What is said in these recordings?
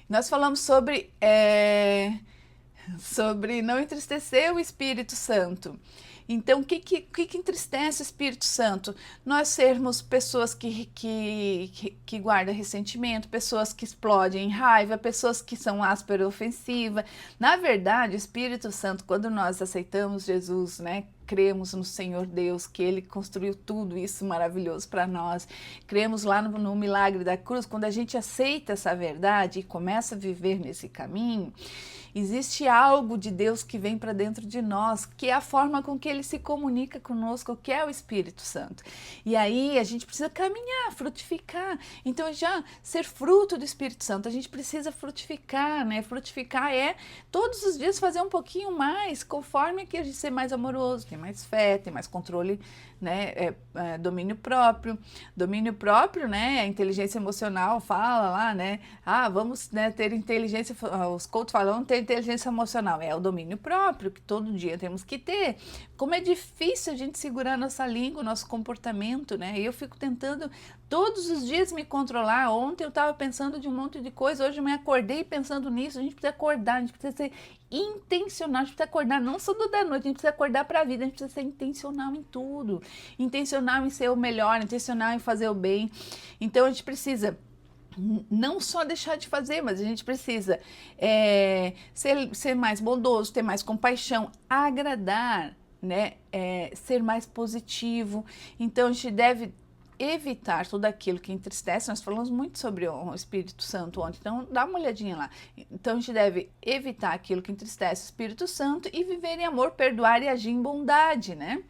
Nós falamos sobre não entristecer o Espírito Santo. Então, o que entristece o Espírito Santo? Nós sermos pessoas que guardam ressentimento, pessoas que explodem em raiva, pessoas que são ásperas, ofensivas. Na verdade, o Espírito Santo, quando nós aceitamos Jesus, né? Cremos no Senhor Deus, que Ele construiu tudo isso maravilhoso para nós. Cremos lá no milagre da cruz. Quando a gente aceita essa verdade e começa a viver nesse caminho, existe algo de Deus que vem para dentro de nós, que é a forma com que Ele se comunica conosco, que é o Espírito Santo. E aí a gente precisa caminhar, frutificar. Então, já ser fruto do Espírito Santo, a gente precisa frutificar, né? Frutificar é todos os dias fazer um pouquinho mais, conforme que a gente ser mais amoroso, tem mais fé, tem mais controle, né? Domínio próprio. Domínio próprio, né? A inteligência emocional fala lá, né? Vamos, né, ter inteligência, os coaches falam ter inteligência emocional. É o domínio próprio que todo dia temos que ter. Como é difícil a gente segurar nossa língua, nosso comportamento, né? Eu fico tentando todos os dias me controlar. Ontem eu estava pensando de um monte de coisa, hoje eu me acordei pensando nisso. A gente precisa acordar, a gente precisa ser intencional, a gente precisa acordar não só do da noite, a gente precisa acordar para a vida, a gente precisa ser intencional em tudo, intencional em ser o melhor, intencional em fazer o bem. Então a gente precisa não só deixar de fazer, mas a gente precisa ser mais bondoso, ter mais compaixão, agradar, né? Ser mais positivo. Então a gente deve evitar tudo aquilo que entristece. Nós falamos muito sobre o Espírito Santo ontem, então dá uma olhadinha lá. Então a gente deve evitar aquilo que entristece o Espírito Santo e viver em amor, perdoar e agir em bondade, né?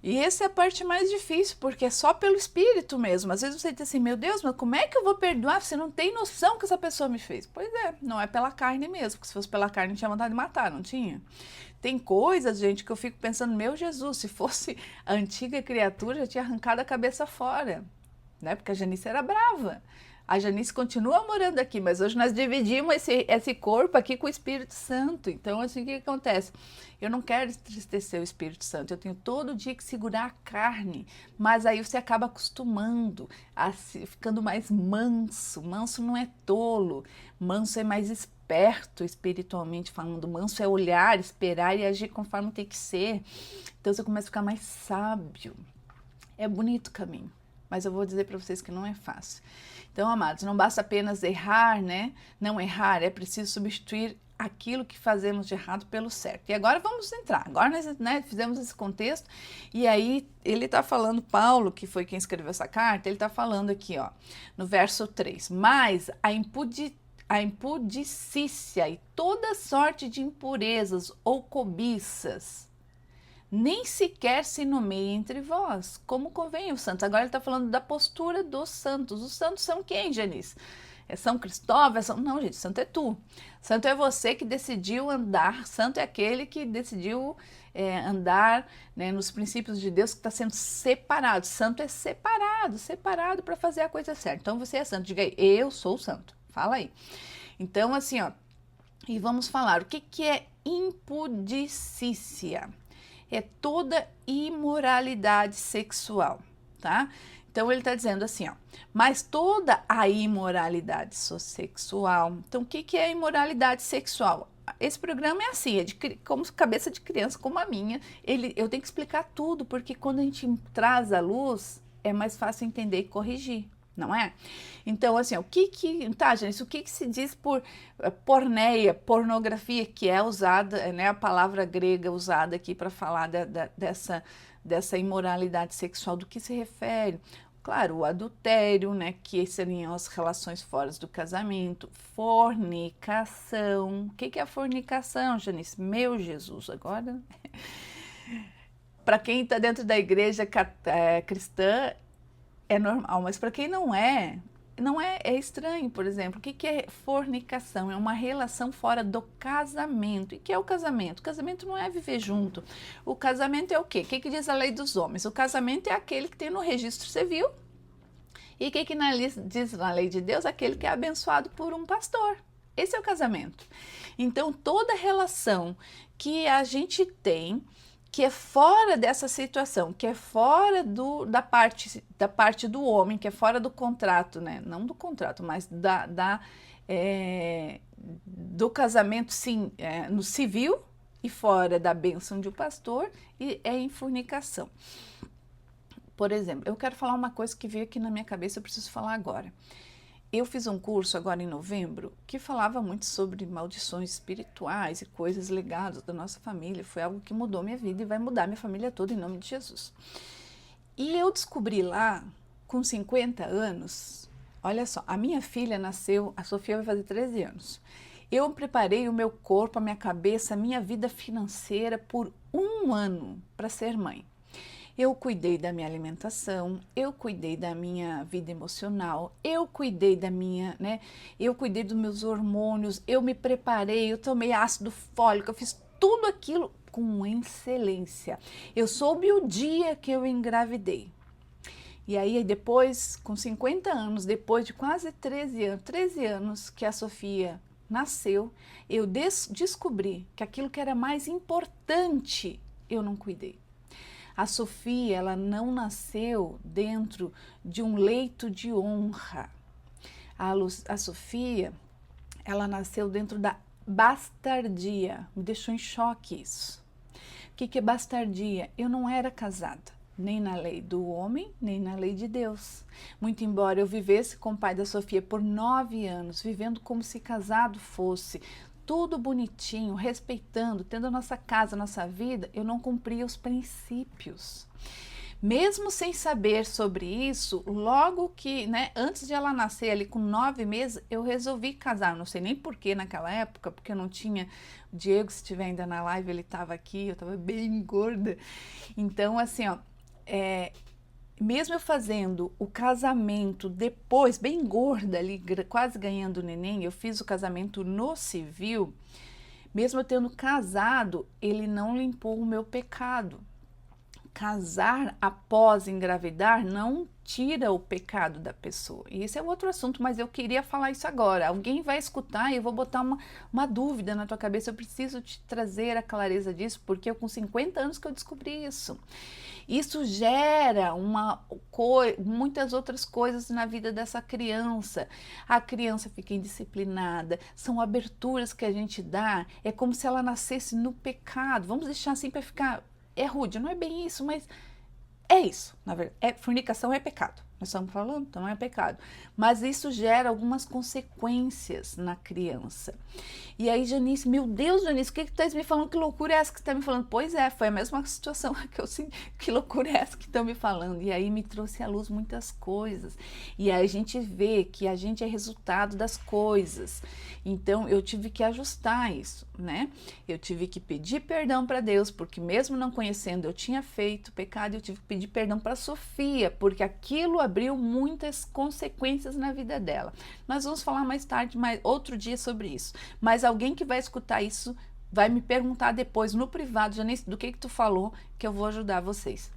E essa é a parte mais difícil, porque é só pelo Espírito mesmo. Às vezes você diz assim, meu Deus, mas como é que eu vou perdoar? Você não tem noção que essa pessoa me fez. Pois é, não é pela carne mesmo, porque se fosse pela carne tinha vontade de matar, não tinha? Tem coisas, gente, que eu fico pensando, meu Jesus, se fosse a antiga criatura, já tinha arrancado a cabeça fora, né? Porque a Janice era brava. A Janice continua morando aqui, mas hoje nós dividimos esse corpo aqui com o Espírito Santo. Então, assim, o que acontece? Eu não quero entristecer o Espírito Santo, eu tenho todo dia que segurar a carne, mas aí você acaba acostumando, ficando mais manso. Manso não é tolo, manso é mais esperto espiritualmente falando. Manso é olhar, esperar e agir conforme tem que ser. Então você começa a ficar mais sábio. É bonito o caminho, mas eu vou dizer para vocês que não é fácil. Então, amados, não basta apenas errar, né? Não errar, é preciso substituir aquilo que fazemos de errado pelo certo. E agora vamos entrar. Agora nós, né, fizemos esse contexto e aí ele está falando, Paulo, que foi quem escreveu essa carta, ele está falando aqui, ó, no verso 3. Mas a impudicícia e toda sorte de impurezas ou cobiças nem sequer se nomeia entre vós, como convém os santos. Agora ele está falando da postura dos santos. Os santos são quem, Janice? É São Cristóvão? Não, gente, santo é tu. Santo é você que decidiu andar, santo é aquele que decidiu andar, né, nos princípios de Deus, que está sendo separado. Santo é separado para fazer a coisa certa. Então você é santo, diga aí, eu sou santo. Fala aí. Então, assim, ó, e vamos falar, o que é impudicícia? É toda imoralidade sexual, tá? Então ele está dizendo assim, ó, mas toda a imoralidade sexual. Então o que é imoralidade sexual? Esse programa é assim, é como cabeça de criança como a minha. Eu tenho que explicar tudo, porque quando a gente traz a luz, é mais fácil entender e corrigir. Não é? Então, assim, tá, gente, o que se diz por porneia, pornografia, que é usada, né, a palavra grega usada aqui para falar dessa imoralidade sexual, do que se refere? Claro, o adultério, né, que seriam as relações fora do casamento, fornicação. O que é a fornicação, Janice? Meu Jesus, agora... Para quem está dentro da igreja cristã, é normal, mas para quem não é, é estranho. Por exemplo, o que é fornicação? É uma relação fora do casamento. E o que é o casamento? O casamento não é viver junto. O casamento é o quê? O que diz a lei dos homens? O casamento é aquele que tem no registro civil. E o que diz na lei de Deus? Aquele que é abençoado por um pastor. Esse é o casamento. Então, toda relação que a gente tem, que é fora dessa situação, que é fora da parte do homem, que é fora do contrato, né? Não do contrato, mas do casamento, sim, no civil e fora da bênção de um pastor, e é em fornicação. Por exemplo, eu quero falar uma coisa que veio aqui na minha cabeça, eu preciso falar agora. Eu fiz um curso agora em novembro que falava muito sobre maldições espirituais e coisas ligadas da nossa família. Foi algo que mudou minha vida e vai mudar minha família toda em nome de Jesus. E eu descobri lá, com 50 anos, olha só, a minha filha nasceu, a Sofia vai fazer 13 anos. Eu preparei o meu corpo, a minha cabeça, a minha vida financeira por 1 ano para ser mãe. Eu cuidei da minha alimentação, eu cuidei da minha vida emocional, eu cuidei da minha, eu cuidei dos meus hormônios, eu me preparei, eu tomei ácido fólico, eu fiz tudo aquilo com excelência. Eu soube o dia que eu engravidei. E aí depois, com 50 anos, depois de quase 13 anos que a Sofia nasceu, eu descobri que aquilo que era mais importante, eu não cuidei. A Sofia, ela não nasceu dentro de um leito de honra. A Sofia, ela nasceu dentro da bastardia. Me deixou em choque isso. O que é bastardia? Eu não era casada, nem na lei do homem, nem na lei de Deus. Muito embora eu vivesse com o pai da Sofia por 9 anos, vivendo como se casado fosse, tudo bonitinho, respeitando, tendo a nossa casa, a nossa vida, eu não cumpria os princípios. Mesmo sem saber sobre isso, logo que, antes de ela nascer ali com 9 meses, eu resolvi casar. Não sei nem porquê naquela época, porque eu não tinha... O Diego, se estiver ainda na live, ele estava aqui, eu estava bem gorda. Então, assim, mesmo eu fazendo o casamento depois, bem gorda ali, quase ganhando neném, eu fiz o casamento no civil, mesmo eu tendo casado, ele não limpou o meu pecado. Casar após engravidar não tira o pecado da pessoa. E esse é outro assunto, mas eu queria falar isso agora. Alguém vai escutar e eu vou botar uma dúvida na tua cabeça. Eu preciso te trazer a clareza disso, porque eu com 50 anos que eu descobri isso. Isso gera muitas outras coisas na vida dessa criança. A criança fica indisciplinada, são aberturas que a gente dá, é como se ela nascesse no pecado. Vamos deixar assim para ficar... É rude, não é bem isso, mas é isso, na verdade. Fornicação é pecado. Nós estamos falando, então é pecado. Mas isso gera algumas consequências na criança. E aí, Janice, meu Deus, Janice, o que tu está me falando? Que loucura é essa que tu está me falando? Pois é, foi a mesma situação que eu senti. Que loucura é essa que estão me falando? E aí me trouxe à luz muitas coisas. E aí a gente vê que a gente é resultado das coisas. Então, eu tive que ajustar isso, Eu tive que pedir perdão para Deus, porque mesmo não conhecendo, eu tinha feito pecado, eu tive que pedir perdão para Sofia, porque aquilo abriu muitas consequências na vida dela. Nós vamos falar mais tarde, outro dia sobre isso. Mas alguém que vai escutar isso vai me perguntar depois no privado, Janice, do que tu falou, que eu vou ajudar vocês.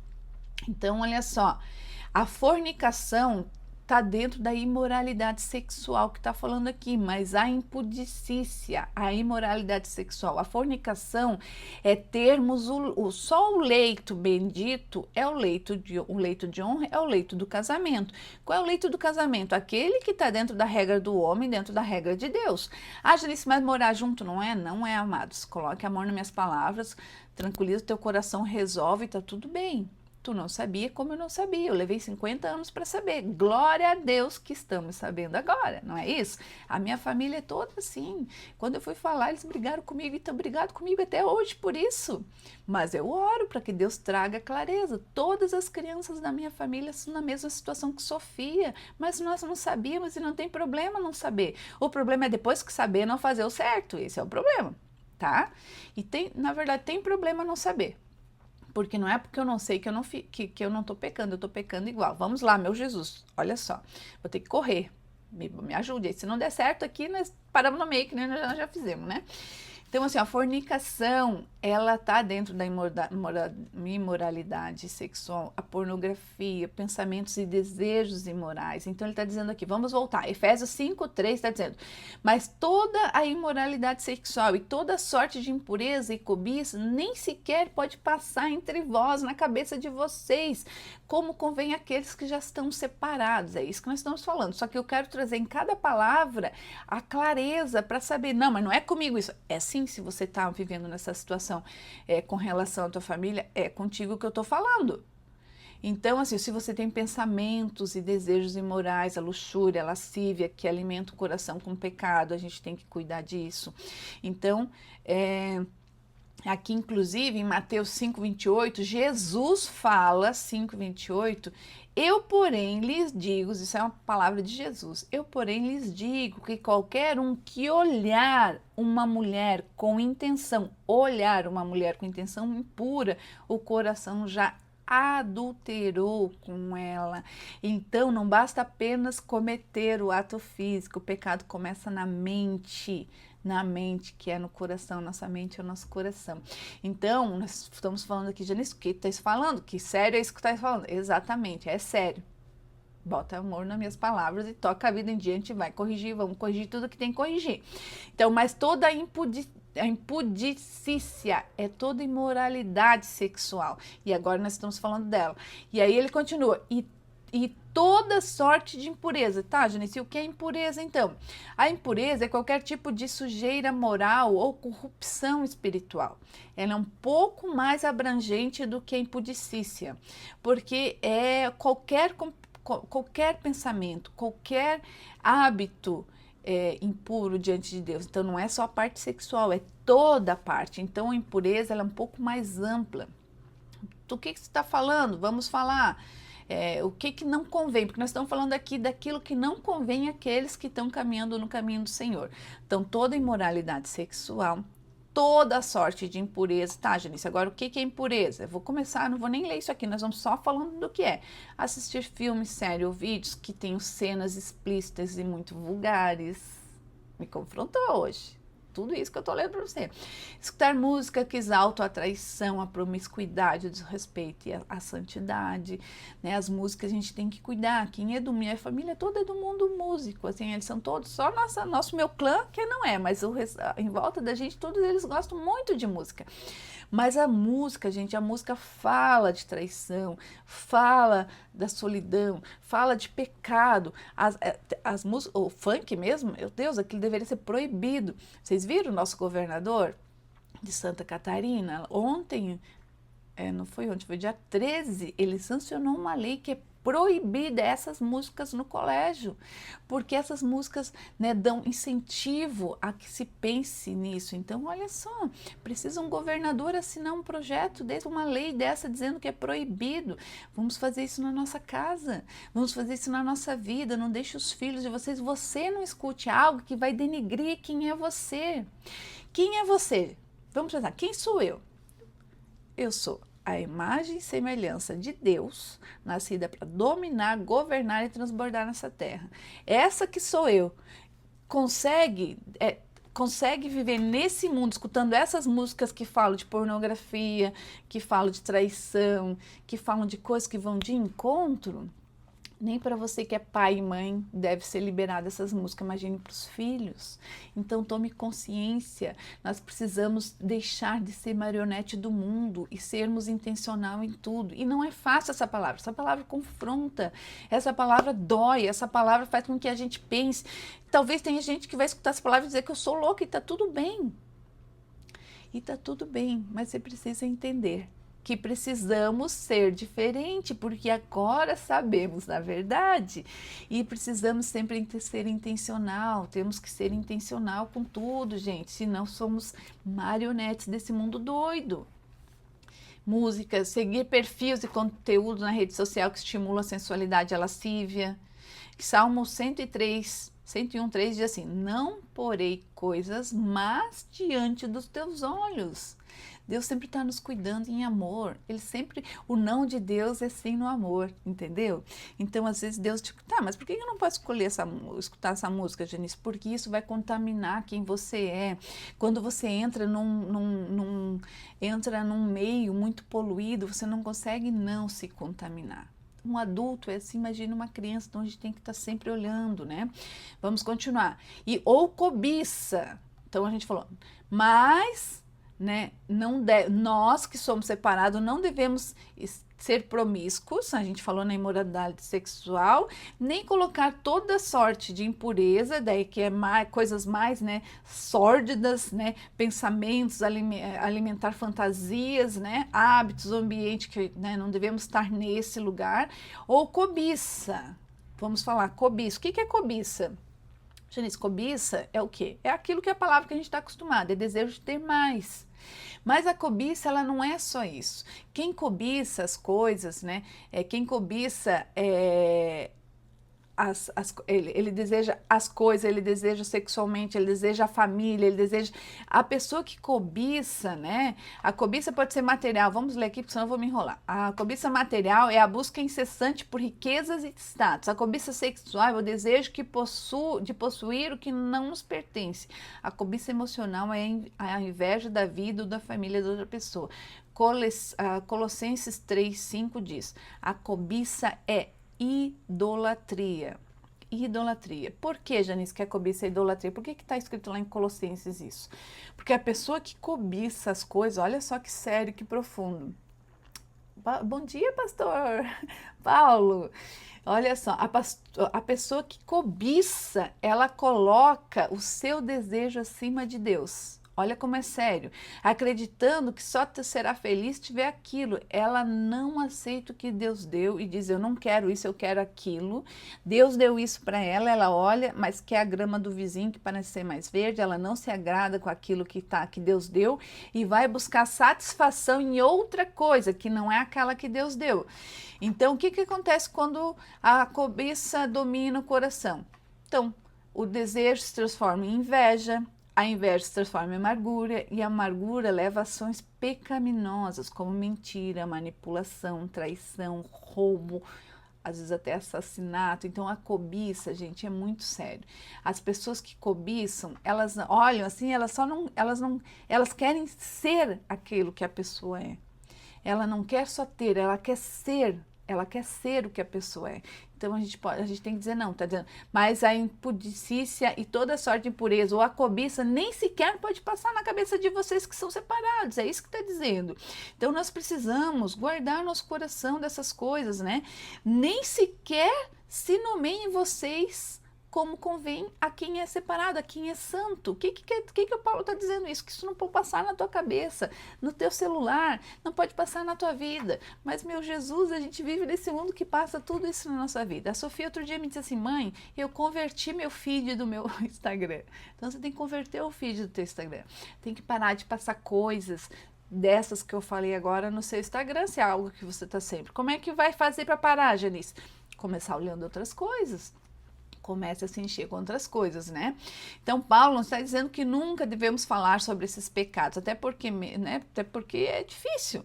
Então, olha só, a fornicação está dentro da imoralidade sexual que está falando aqui, mas a impudicícia, a imoralidade sexual, a fornicação é termos só o leito bendito é o leito de honra, é o leito do casamento. Qual é o leito do casamento? Aquele que está dentro da regra do homem, dentro da regra de Deus. Ah, Janice, mas morar junto não é? Não é, amados. Coloque amor nas minhas palavras, tranquiliza o teu coração, resolve, está tudo bem. Tu não sabia como eu não sabia, eu levei 50 anos para saber. Glória a Deus que estamos sabendo agora, não é isso? A minha família é toda assim. Quando eu fui falar, eles brigaram comigo e estão brigados comigo até hoje por isso. Mas eu oro para que Deus traga clareza. Todas as crianças da minha família são na mesma situação que Sofia, mas nós não sabíamos e não tem problema não saber. O problema é depois que saber não fazer o certo, esse é o problema, tá? E na verdade, tem problema não saber. Porque não é porque eu não sei que eu não estou pecando, eu estou pecando igual. Vamos lá, meu Jesus, olha só, vou ter que correr, me ajude aí. Se não der certo aqui, nós paramos no meio, que nós já fizemos, Então, assim, a fornicação, ela tá dentro da imoralidade sexual, a pornografia, pensamentos e desejos imorais. Então, ele está dizendo aqui, vamos voltar, Efésios 5:3 está dizendo, mas toda a imoralidade sexual e toda sorte de impureza e cobiça nem sequer pode passar entre vós, na cabeça de vocês, como convém àqueles que já estão separados. É isso que nós estamos falando. Só que eu quero trazer em cada palavra a clareza para saber, não, mas não é comigo isso. É sim, se você está vivendo nessa situação com relação à tua família, é contigo que eu estou falando. Então, assim, se você tem pensamentos e desejos imorais, a luxúria, a lascívia, que alimenta o coração com pecado, a gente tem que cuidar disso. Então, aqui, inclusive, em Mateus 5,28, Jesus fala, 5,28, eu, porém, lhes digo, isso é uma palavra de Jesus, eu, porém, lhes digo que qualquer um que olhar uma mulher com intenção impura, o coração já adulterou com ela. Então, não basta apenas cometer o ato físico, o pecado começa na mente, que é no coração, nossa mente é o nosso coração. Então, nós estamos falando aqui, Janice, o que está falando? Que sério é isso que está falando? Exatamente, é sério. Bota amor nas minhas palavras e toca a vida em diante, vai corrigir, vamos corrigir tudo que tem que corrigir. Então, mas toda a impudicícia é toda imoralidade sexual. E agora nós estamos falando dela. E aí ele continua, e toda sorte de impureza. Tá, Janice, o que é impureza então? A impureza é qualquer tipo de sujeira moral ou corrupção espiritual. Ela é um pouco mais abrangente do que a impudicícia, porque é qualquer pensamento, qualquer hábito impuro diante de Deus. Então não é só a parte sexual, é toda a parte. Então a impureza ela é um pouco mais ampla. Do que você está falando? Vamos falar o que não convém, porque nós estamos falando aqui daquilo que não convém àqueles que estão caminhando no caminho do Senhor. Então toda imoralidade sexual, toda sorte de impureza. Tá, Janice, agora o que é impureza? Eu vou começar, não vou nem ler isso aqui, nós vamos só falando do que é. Assistir filmes, séries ou vídeos que tenham cenas explícitas e muito vulgares. Me confrontou hoje. Tudo isso que eu tô lendo para você. Escutar música que exalta a traição, a promiscuidade, o desrespeito e a santidade, né? As músicas a gente tem que cuidar. Quem é do minha família toda é do mundo músico, assim, eles são todos, só nosso meu clã que não é, mas em volta da gente todos eles gostam muito de música. Mas a música, gente, a música fala de traição, fala da solidão, fala de pecado. As músicas, o funk mesmo, meu Deus, aquilo deveria ser proibido. Vocês viram o nosso governador de Santa Catarina? Ontem, não foi ontem, foi dia 13, ele sancionou uma lei que é proibida essas músicas no colégio, porque essas músicas, né, dão incentivo a que se pense nisso. Então, olha só, precisa um governador assinar um projeto desse, uma lei dessa dizendo que é proibido. Vamos fazer isso na nossa casa, vamos fazer isso na nossa vida, não deixe os filhos de vocês, você não escute algo que vai denegrir quem é você. Quem é você? Vamos pensar, quem sou eu? Eu sou a imagem e semelhança de Deus, nascida para dominar, governar e transbordar nessa terra. Essa que sou eu, consegue viver nesse mundo, escutando essas músicas que falam de pornografia, que falam de traição, que falam de coisas que vão de encontro? Nem para você que é pai e mãe deve ser liberada essas músicas, imagine para os filhos. Então tome consciência, nós precisamos deixar de ser marionete do mundo e sermos intencional em tudo. E não é fácil essa palavra confronta, essa palavra dói, essa palavra faz com que a gente pense. Talvez tenha gente que vai escutar essa palavra e dizer que eu sou louca e está tudo bem. E está tudo bem, mas você precisa entender que precisamos ser diferente, porque agora sabemos na verdade e precisamos sempre ser intencional, temos que ser intencional com tudo, gente, senão somos marionetes desse mundo doido. Música, seguir perfis e conteúdo na rede social que estimulam a sensualidade e a lascívia. Salmo 101:3 diz assim, não porei coisas más diante dos teus olhos. Deus sempre está nos cuidando em amor. O não de Deus é sim no amor, entendeu? Então, às vezes, Deus tipo, tá, mas por que eu não posso escutar essa música, Janice? Porque isso vai contaminar quem você é. Quando você entra num meio muito poluído, você não consegue não se contaminar. Um adulto é assim, imagina uma criança, então a gente tem que estar sempre olhando, né? Vamos continuar. Ou cobiça. Então, a gente falou, mas... né? Nós que somos separados não devemos ser promíscuos, a gente falou na imoralidade sexual, nem colocar toda sorte de impureza, daí que é mais, coisas mais, né, sórdidas, né, pensamentos, alimentar fantasias, né, hábitos, ambiente que, né, não devemos estar nesse lugar, ou cobiça. Vamos falar cobiça. O que é cobiça? Janice, cobiça é o quê? É aquilo que é a palavra que a gente está acostumado, é desejo de ter mais. Mas a cobiça, ela não é só isso. Quem cobiça as coisas, né? Quem cobiça ele deseja as coisas, ele deseja sexualmente, ele deseja a família, ele deseja a pessoa que cobiça, né? A cobiça pode ser material, vamos ler aqui, porque senão eu vou me enrolar. A cobiça material é a busca incessante por riquezas e status. A cobiça sexual é o desejo de possuir o que não nos pertence. A cobiça emocional é a inveja da vida ou da família da outra pessoa. Colossenses 3:5 diz: a cobiça é idolatria. Idolatria. Por que, Janice, que a cobiça é idolatria? Por que está escrito lá em Colossenses isso? Porque a pessoa que cobiça as coisas, olha só que sério, que profundo. Bom dia, pastor Paulo. Olha só, a pessoa que cobiça, ela coloca o seu desejo acima de Deus. Olha como é sério. Acreditando que só será feliz se tiver aquilo. Ela não aceita o que Deus deu e diz: eu não quero isso, eu quero aquilo. Deus deu isso para ela, ela olha, mas quer a grama do vizinho que parece ser mais verde. Ela não se agrada com aquilo que Deus deu e vai buscar satisfação em outra coisa que não é aquela que Deus deu. Então, o que acontece quando a cobiça domina o coração? Então, o desejo se transforma em inveja. A inveja se transforma em amargura e a amargura leva a ações pecaminosas como mentira, manipulação, traição, roubo, às vezes até assassinato. Então a cobiça, gente, é muito sério. As pessoas que cobiçam, elas olham assim, elas querem ser aquilo que a pessoa é. Ela não quer só ter, ela quer ser o que a pessoa é. Então a gente tem que dizer não, tá dizendo? Mas a impudicícia e toda sorte de impureza ou a cobiça nem sequer pode passar na cabeça de vocês que são separados. É isso que está dizendo. Então nós precisamos guardar nosso coração dessas coisas, né? Nem sequer se nomeiem vocês como convém a quem é separado, a quem é santo. O que o Paulo está dizendo isso? Que isso não pode passar na tua cabeça, no teu celular, não pode passar na tua vida. Mas, meu Jesus, a gente vive nesse mundo que passa tudo isso na nossa vida. A Sofia outro dia me disse assim: mãe, eu converti meu feed do meu Instagram. Então você tem que converter o feed do teu Instagram. Tem que parar de passar coisas dessas que eu falei agora no seu Instagram, se é algo que você está sempre. Como é que vai fazer para parar, Janice? Começar olhando outras coisas. Começa a se encher com outras coisas, né? Então, Paulo está dizendo que nunca devemos falar sobre esses pecados, até porque é difícil.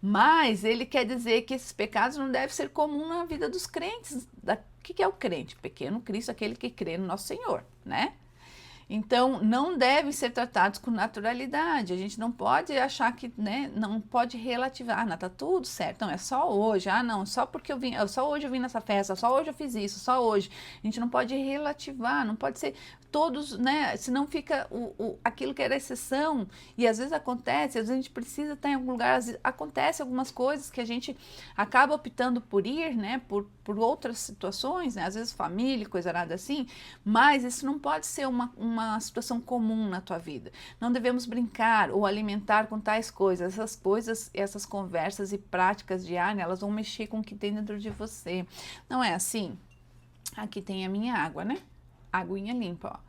Mas ele quer dizer que esses pecados não devem ser comuns na vida dos crentes. O que é o crente? Pequeno Cristo, aquele que crê no nosso Senhor, né? Então, não devem ser tratados com naturalidade. A gente não pode achar que, né, não pode relativizar. Ah, não, tá tudo certo. Não, é só hoje. Ah, não, só porque só hoje eu vim nessa festa, só hoje eu fiz isso, só hoje. A gente não pode relativar, não pode ser todos, né, senão fica aquilo que era exceção. E às vezes acontece, às vezes a gente precisa estar em algum lugar, às vezes acontece algumas coisas que a gente acaba optando por ir, né, por outras situações, né, às vezes família, coisa nada assim, mas isso não pode ser uma situação comum na tua vida. Não devemos brincar ou alimentar com tais coisas. Essas coisas, essas conversas e práticas diárias, elas vão mexer com o que tem dentro de você. Não é assim? Aqui tem a minha água, né? Aguinha limpa, ó.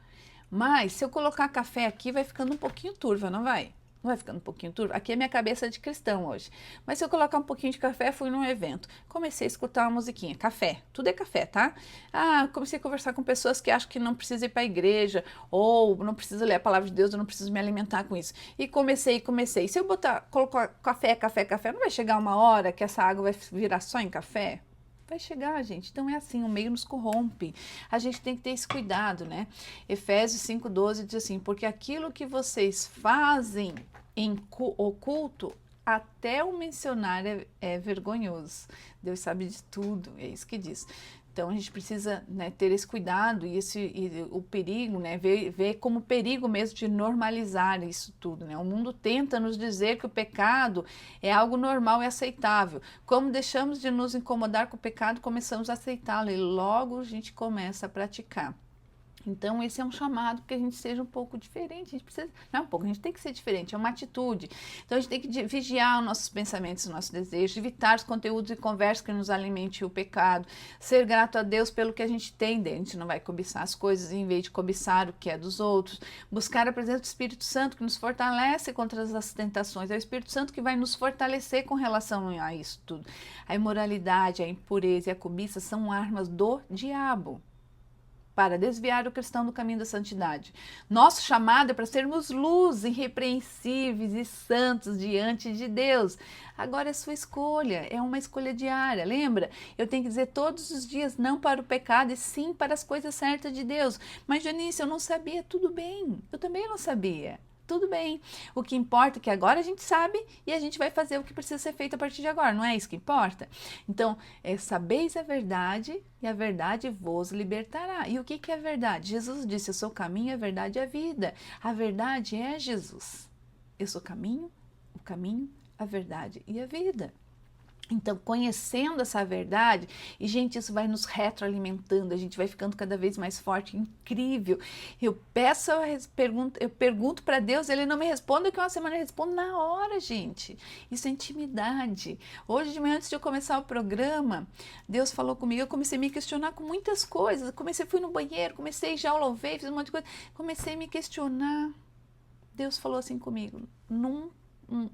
Mas se eu colocar café aqui, vai ficando um pouquinho turva, não vai? Não vai ficando um pouquinho turva? Aqui é minha cabeça de cristão hoje. Mas se eu colocar um pouquinho de café, fui num evento. Comecei a escutar uma musiquinha. Café. Tudo é café, tá? Ah, comecei a conversar com pessoas que acham que não precisa ir para a igreja, ou não precisa ler a palavra de Deus, eu não preciso me alimentar com isso. E comecei. Se eu colocar café, não vai chegar uma hora que essa água vai virar só em café? Vai chegar, gente. Então é assim, o meio nos corrompe. A gente tem que ter esse cuidado, né? Efésios 5:12 diz assim: porque aquilo que vocês fazem em oculto, até o mencionar é vergonhoso. Deus sabe de tudo, é isso que diz. Então a gente precisa, né, ter esse cuidado e o perigo, né, ver como perigo mesmo de normalizar isso tudo, né? O mundo tenta nos dizer que o pecado é algo normal e aceitável. Como deixamos de nos incomodar com o pecado, começamos a aceitá-lo e logo a gente começa a praticar. Então, esse é um chamado que a gente seja um pouco diferente. A gente precisa, não é um pouco, a gente tem que ser diferente, é uma atitude. Então, a gente tem que vigiar os nossos pensamentos, os nossos desejos, evitar os conteúdos e conversas que nos alimentem o pecado, ser grato a Deus pelo que a gente tem dentro. A gente não vai cobiçar as coisas em vez de cobiçar o que é dos outros. Buscar a presença do Espírito Santo que nos fortalece contra as tentações. É o Espírito Santo que vai nos fortalecer com relação a isso tudo. A imoralidade, a impureza e a cobiça são armas do diabo para desviar o cristão do caminho da santidade. Nosso chamado é para sermos luz, irrepreensíveis e santos diante de Deus. Agora é sua escolha, é uma escolha diária, lembra? Eu tenho que dizer todos os dias não para o pecado e sim para as coisas certas de Deus. Mas, Janice, eu não sabia, tudo bem, eu também não sabia. Tudo bem. O que importa é que agora a gente sabe e a gente vai fazer o que precisa ser feito a partir de agora. Não é isso que importa? Então, sabeis a verdade e a verdade vos libertará. E o que é a verdade? Jesus disse, eu sou o caminho, a verdade e a vida. A verdade é Jesus. Eu sou o caminho, a verdade e a vida. Então, conhecendo essa verdade, e gente, isso vai nos retroalimentando, a gente vai ficando cada vez mais forte, incrível. Eu pergunto para Deus, ele não me responde, que uma semana ele responde na hora, gente. Isso é intimidade. Hoje de manhã, antes de eu começar o programa, Deus falou comigo, eu comecei a me questionar com muitas coisas. Fui no banheiro, já louvei, fiz um monte de coisa, comecei a me questionar. Deus falou assim comigo,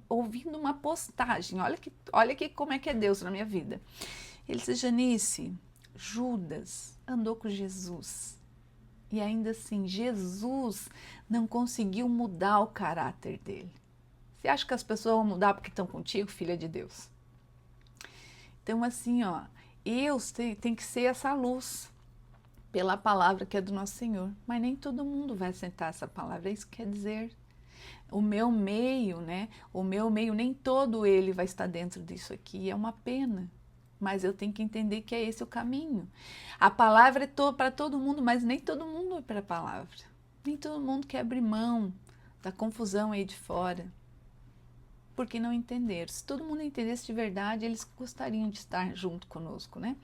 ouvindo uma postagem, olha que como é que é Deus na minha vida. Ele disse, Janice, Judas andou com Jesus e ainda assim Jesus não conseguiu mudar o caráter dele. Você acha que as pessoas vão mudar porque estão contigo, filha de Deus? Então assim, eu tenho que ser essa luz pela palavra que é do nosso Senhor, mas nem todo mundo vai aceitar essa palavra, é isso que quer dizer. O meu meio, né? O meu meio, nem todo ele vai estar dentro disso aqui. É uma pena. Mas eu tenho que entender que é esse o caminho. A palavra é para todo mundo, mas nem todo mundo é para a palavra. Nem todo mundo quer abrir mão da confusão aí de fora. Porque não entenderam. Se todo mundo entendesse de verdade, eles gostariam de estar junto conosco, né?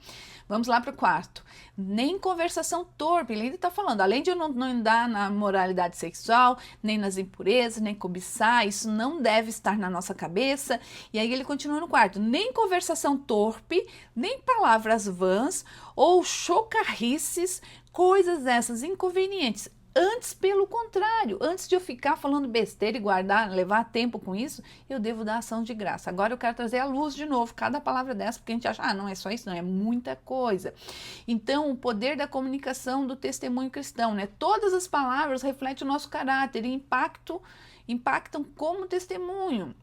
Vamos lá para o quarto. Nem conversação torpe, ele ainda está falando, além de eu não andar na moralidade sexual, nem nas impurezas, nem cobiçar, isso não deve estar na nossa cabeça. E aí ele continua no quarto, nem conversação torpe, nem palavras vãs ou chocarrices, coisas essas inconvenientes. Antes, pelo contrário, antes de eu ficar falando besteira e levar tempo com isso, eu devo dar ação de graça. Agora eu quero trazer à luz de novo cada palavra dessa, porque a gente acha, não é só isso, não, é muita coisa. Então, o poder da comunicação do testemunho cristão, né? Todas as palavras refletem o nosso caráter e impactam como testemunho.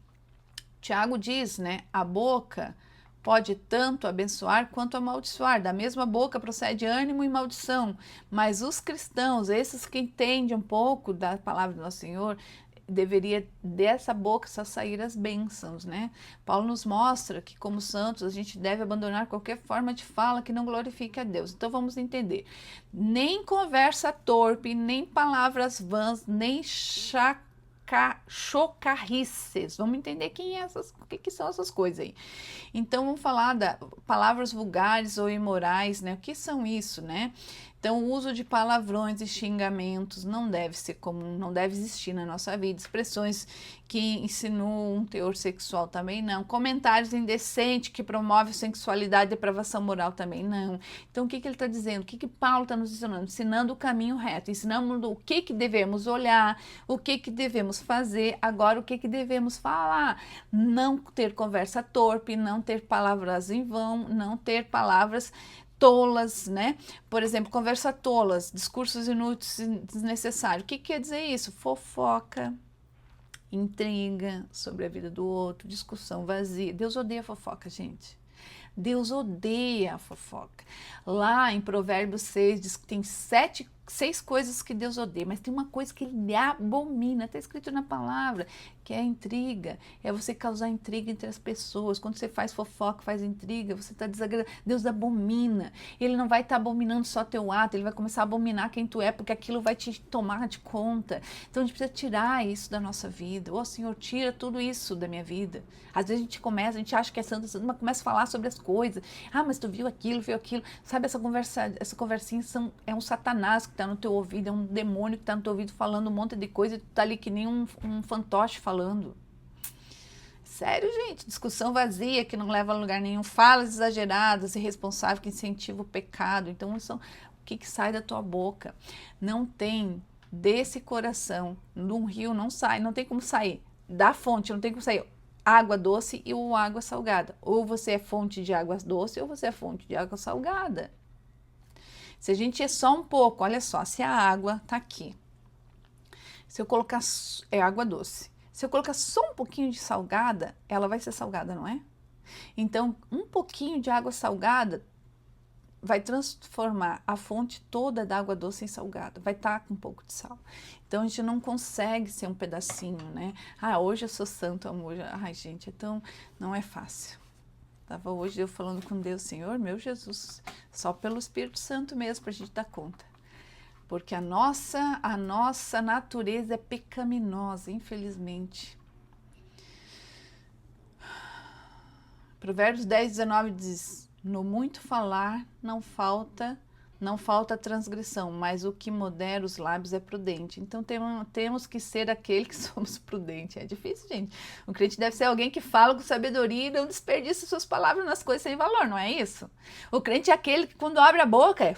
Tiago diz, né? A boca pode tanto abençoar quanto amaldiçoar. Da mesma boca procede ânimo e maldição. Mas os cristãos, esses que entendem um pouco da palavra do nosso Senhor, deveria dessa boca só sair as bênçãos, né? Paulo nos mostra que, como santos, a gente deve abandonar qualquer forma de fala que não glorifique a Deus. Então vamos entender. Nem conversa torpe, nem palavras vãs, nem chocarrices. Vamos entender o que são essas coisas aí. Então vamos falar da palavras vulgares ou imorais, né? O que são isso, né? Então o uso de palavrões e xingamentos não deve ser comum, não deve existir na nossa vida. Expressões que insinuam um teor sexual também não. Comentários indecentes que promovem sexualidade e depravação moral também não. Então o que ele está dizendo? O que Paulo está nos ensinando? Ensinando o caminho reto, ensinando o que devemos olhar, o que devemos fazer, agora o que devemos falar. Não ter conversa torpe, não ter palavras em vão, não ter palavras tolas, né? Por exemplo, conversa tolas, discursos inúteis e desnecessários. O que quer dizer isso? Fofoca, intriga sobre a vida do outro, discussão vazia. Deus odeia fofoca, gente. Deus odeia a fofoca. Lá em Provérbios 6 diz que tem sete 6 coisas que Deus odeia, mas tem uma coisa que ele abomina, está escrito na palavra, que é a intriga. É você causar intriga entre as pessoas. Quando você faz fofoca, faz intriga, você está desagradando. Deus abomina. Ele não vai estar abominando só teu ato, ele vai começar a abominar quem tu é, porque aquilo vai te tomar de conta. Então a gente precisa tirar isso da nossa vida. Ô Senhor, tira tudo isso da minha vida. Às vezes a gente acha que é santo, mas começa a falar sobre as coisas. Ah, mas tu viu aquilo, viu aquilo. Sabe, essa conversinha é um satanás que está no teu ouvido, é um demônio que está no teu ouvido falando um monte de coisa e tu tá ali que nem um fantoche falando. Sério, gente, discussão vazia que não leva a lugar nenhum, falas exageradas, irresponsáveis que incentivam o pecado. Então, isso, o que sai da tua boca? Não tem desse coração, num rio não sai, não tem como sair. Da fonte, não tem como sair água doce e ou água salgada. Ou você é fonte de água doce ou você é fonte de água salgada. Se a gente é só um pouco, olha só, se a água tá aqui, se eu colocar, é água doce, se eu colocar só um pouquinho de salgada, ela vai ser salgada, não é? Então, um pouquinho de água salgada vai transformar a fonte toda da água doce em salgada, vai estar com um pouco de sal. Então, a gente não consegue ser um pedacinho, né? Ah, hoje eu sou santo, amor. Ai, gente, então não é fácil. Estava hoje eu falando com Deus, Senhor, meu Jesus, só pelo Espírito Santo mesmo para a gente dar conta. Porque a nossa natureza é pecaminosa, infelizmente. Provérbios 10, 19 diz, no muito falar não falta transgressão, mas o que modera os lábios é prudente. Então temos que ser aquele que somos prudentes. É difícil, gente. O crente deve ser alguém que fala com sabedoria e não desperdiça suas palavras nas coisas sem valor, não é isso? O crente é aquele que quando abre a boca é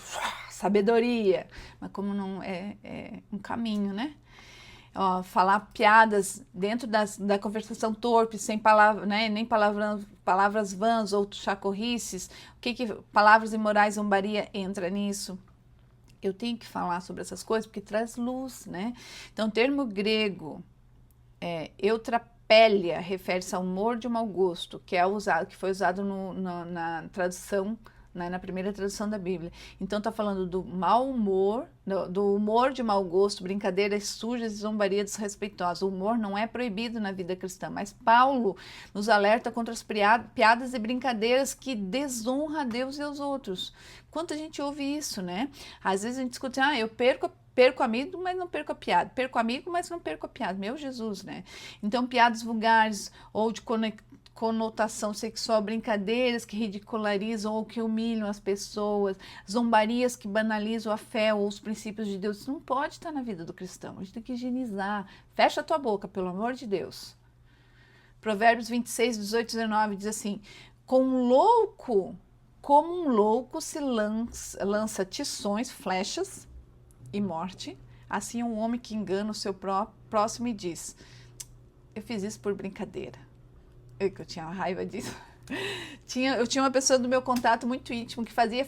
sabedoria, mas como não é um caminho, né? Ó, falar piadas dentro da conversação torpe, sem palavra, né, nem palavras vãs ou chacorrices, palavras imorais, zombaria entra nisso. Eu tenho que falar sobre essas coisas porque traz luz, né? Então, o termo grego eutrapelia refere-se ao humor de mau gosto, que foi usado na tradução, na primeira tradução da Bíblia. Então está falando do mau humor, do humor de mau gosto, brincadeiras sujas e zombaria desrespeitosa. O humor não é proibido na vida cristã, mas Paulo nos alerta contra as piadas e brincadeiras que desonram a Deus e aos outros. Quanta gente ouve isso, né? Às vezes a gente escuta, eu perco amigo, mas não perco a piada. Perco amigo, mas não perco a piada. Meu Jesus, né? Então, piadas vulgares ou de conotação sexual, brincadeiras que ridicularizam ou que humilham as pessoas, zombarias que banalizam a fé ou os princípios de Deus. Isso não pode estar na vida do cristão. A gente tem que higienizar. Fecha a tua boca, pelo amor de Deus. Provérbios 26, 18 e 19 diz assim, como um louco se lança tições, flechas e morte, assim um homem que engana o seu próximo e diz, eu fiz isso por brincadeira. Que eu tinha raiva disso. Eu tinha uma pessoa do meu contato muito íntimo que fazia,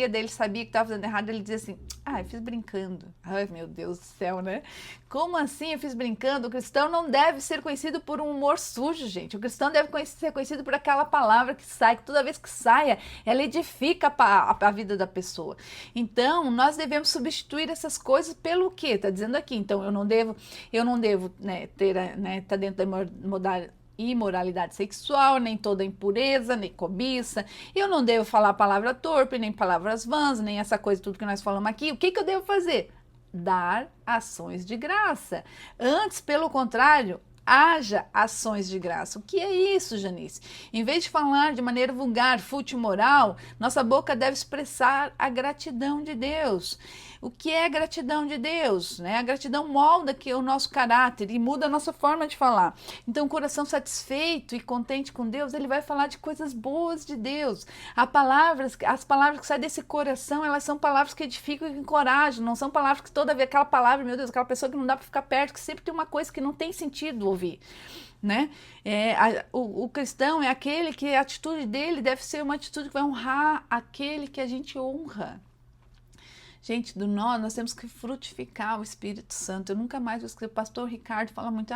daí ele sabia que estava fazendo errado, ele dizia assim, eu fiz brincando. Ai, meu Deus do céu, né? Como assim eu fiz brincando? O cristão não deve ser conhecido por um humor sujo, gente. O cristão deve ser conhecido por aquela palavra que sai, que toda vez que saia, ela edifica a vida da pessoa. Então, nós devemos substituir essas coisas pelo quê? Está dizendo aqui, então, eu não devo, né, tá dentro da imoralidade sexual, nem toda impureza, nem cobiça. Eu não devo falar palavra torpe, nem palavras vãs, nem essa coisa, tudo que nós falamos aqui. O que eu devo fazer? Dar ações de graça. Antes, pelo contrário, haja ações de graça. O que é isso, Janice? Em vez de falar de maneira vulgar, fútil, moral, nossa boca deve expressar a gratidão de Deus. O que é a gratidão de Deus? Né? A gratidão molda o nosso caráter e muda a nossa forma de falar. Então, o coração satisfeito e contente com Deus, ele vai falar de coisas boas de Deus. As palavras que saem desse coração, elas são palavras que edificam e encorajam, não são palavras que toda vez, aquela palavra, meu Deus, aquela pessoa que não dá para ficar perto, que sempre tem uma coisa que não tem sentido ouvir. Né? O cristão é aquele que a atitude dele deve ser uma atitude que vai honrar aquele que a gente honra. Gente, do nós temos que frutificar o Espírito Santo. Eu nunca mais vou escrever. O pastor Ricardo fala muito,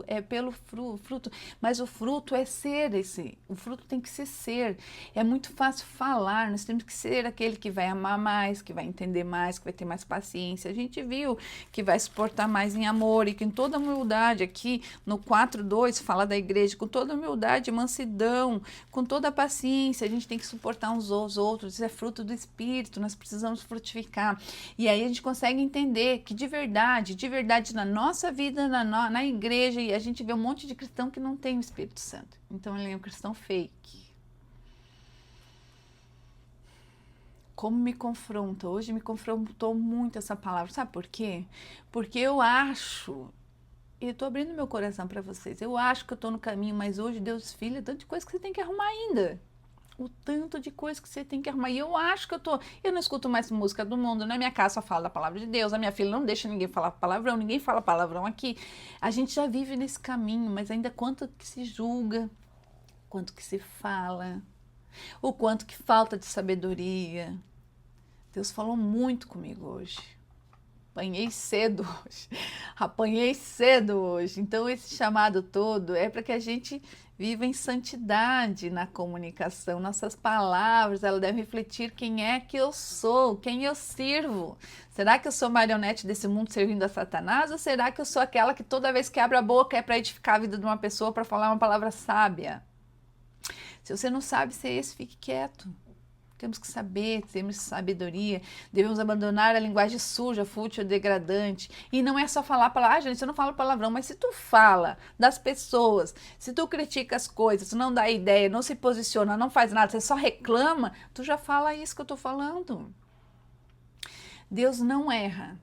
é pelo fruto, mas o fruto é ser esse. O fruto tem que ser. É muito fácil falar, nós temos que ser aquele que vai amar mais, que vai entender mais, que vai ter mais paciência. A gente viu que vai suportar mais em amor e que em toda humildade, aqui no 4:2 fala da igreja, com toda humildade, mansidão, com toda a paciência, a gente tem que suportar uns aos outros. Isso é fruto do Espírito, nós precisamos frutificar. E aí a gente consegue entender que de verdade na nossa vida, na igreja, e a gente vê um monte de cristão que não tem o Espírito Santo. Então ele é um cristão fake. Como me confronta? Hoje me confrontou muito essa palavra. Sabe por quê? Porque eu acho, e eu tô abrindo meu coração para vocês, eu acho que eu tô no caminho, mas hoje, Deus, filha, tanto de coisa que você tem que arrumar ainda. O tanto de coisa que você tem que arrumar. E eu acho que eu não escuto mais música do mundo. Na minha casa só fala da palavra de Deus. A minha filha não deixa ninguém falar palavrão. Ninguém fala palavrão aqui. A gente já vive nesse caminho, mas ainda quanto que se julga, quanto que se fala, o quanto que falta de sabedoria. Deus falou muito comigo hoje. Apanhei cedo hoje. Apanhei cedo hoje. Então esse chamado todo é para que a gente viva em santidade na comunicação. Nossas palavras, elas devem refletir quem é que eu sou, quem eu sirvo. Será que eu sou marionete desse mundo servindo a Satanás? Ou será que eu sou aquela que toda vez que abre a boca é para edificar a vida de uma pessoa, para falar uma palavra sábia? Se você não sabe ser esse, fique quieto. Temos que saber, temos sabedoria, devemos abandonar a linguagem suja, fútil, degradante. E não é só falar palavra, gente, eu não falo palavrão, mas se tu fala das pessoas, se tu critica as coisas, não dá ideia, não se posiciona, não faz nada, você só reclama, tu já fala isso que eu tô falando. Deus não erra.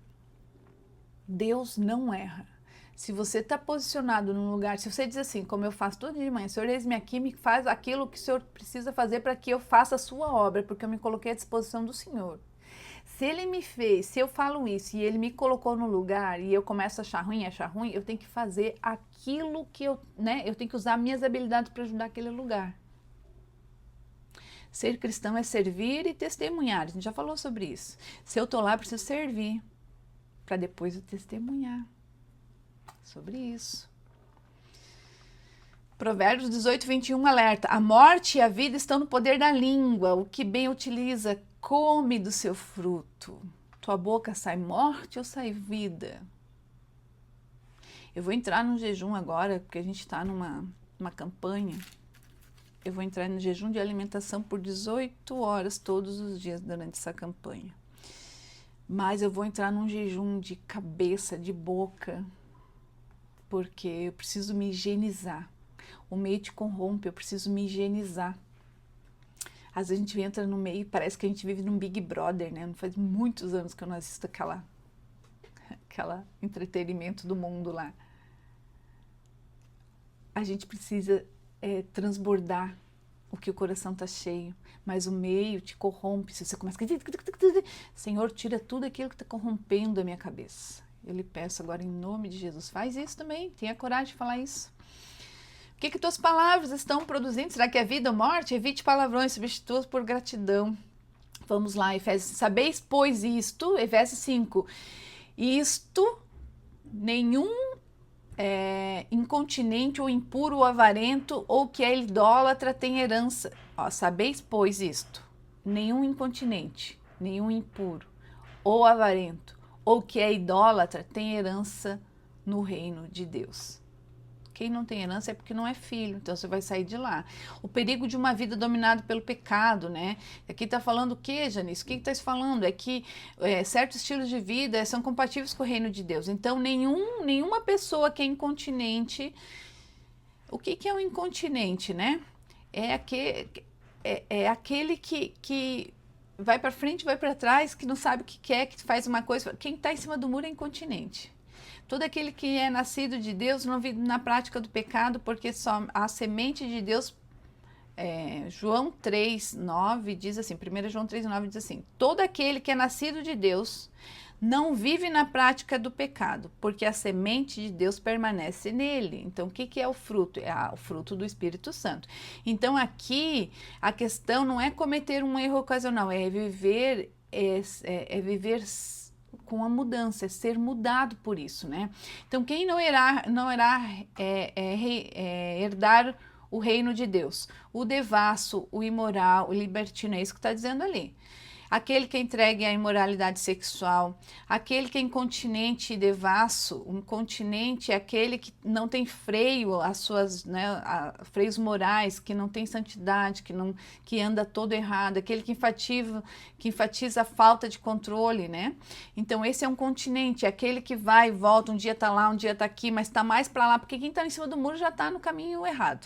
Deus não erra. Se você está posicionado num lugar, se você diz assim, como eu faço todo dia de manhã, Senhor, eis-me aqui, me faz aquilo que o Senhor precisa fazer para que eu faça a sua obra, porque eu me coloquei à disposição do Senhor. Se Ele me fez, se eu falo isso e Ele me colocou no lugar e eu começo a achar ruim, eu tenho que fazer aquilo que eu tenho que usar minhas habilidades para ajudar aquele lugar. Ser cristão é servir e testemunhar, a gente já falou sobre isso. Se eu estou lá, eu preciso servir, para depois eu testemunhar. Sobre isso. Provérbios 18:21 alerta: a morte e a vida estão no poder da língua, o que bem utiliza, come do seu fruto. Tua boca sai morte ou sai vida? Eu vou entrar num jejum agora, porque a gente está numa campanha. Eu vou entrar no jejum de alimentação por 18 horas todos os dias durante essa campanha. Mas eu vou entrar num jejum de cabeça, de boca, porque eu preciso me higienizar. O meio te corrompe, eu preciso me higienizar. Às vezes a gente entra no meio e parece que a gente vive num Big Brother, né? Não faz muitos anos que eu não assisto aquela entretenimento do mundo lá. A gente precisa transbordar o que o coração está cheio, mas o meio te corrompe. Se você começa a... Senhor, tira tudo aquilo que está corrompendo a minha cabeça. Eu lhe peço agora em nome de Jesus, faz isso também, tenha coragem de falar isso. O que tuas palavras estão produzindo? Será que é vida ou morte? Evite palavrões, substitua por gratidão. Vamos lá, Efésios, sabeis, pois isto, Efésios 5, isto, nenhum incontinente ou impuro ou avarento ou que é idólatra tem herança. Ó, sabeis, pois isto, nenhum incontinente, nenhum impuro ou avarento ou que é idólatra tem herança no reino de Deus. Quem não tem herança é porque não é filho, então você vai sair de lá. O perigo de uma vida dominada pelo pecado, né? Aqui está falando o que, Janice? O que está falando? É que certos estilos de vida são compatíveis com o reino de Deus. Então, nenhuma pessoa que é incontinente... O que é um incontinente, né? É aquele que vai para frente, vai para trás, que não sabe o que quer, que faz uma coisa. Quem está em cima do muro é incontinente. Todo aquele que é nascido de Deus não vive na prática do pecado, porque só a semente de Deus, João 3:9 diz assim, 1 João 3:9 diz assim, todo aquele que é nascido de Deus não vive na prática do pecado, porque a semente de Deus permanece nele. Então, o que é o fruto? É o fruto do Espírito Santo. Então, aqui, a questão não é cometer um erro ocasional, é viver é viver com a mudança, é ser mudado por isso, né? Então, quem não irá herdar o reino de Deus? O devasso, o imoral, o libertino, é isso que está dizendo ali. Aquele que é entregue à imoralidade sexual, aquele que é incontinente e devasso. O incontinente é aquele que não tem freio, as suas, né, freios morais, que não tem santidade, que anda todo errado, aquele que enfatiza a falta de controle, né? Então esse é um continente, é aquele que vai e volta, um dia tá lá, um dia tá aqui, mas tá mais para lá, porque quem tá em cima do muro já tá no caminho errado.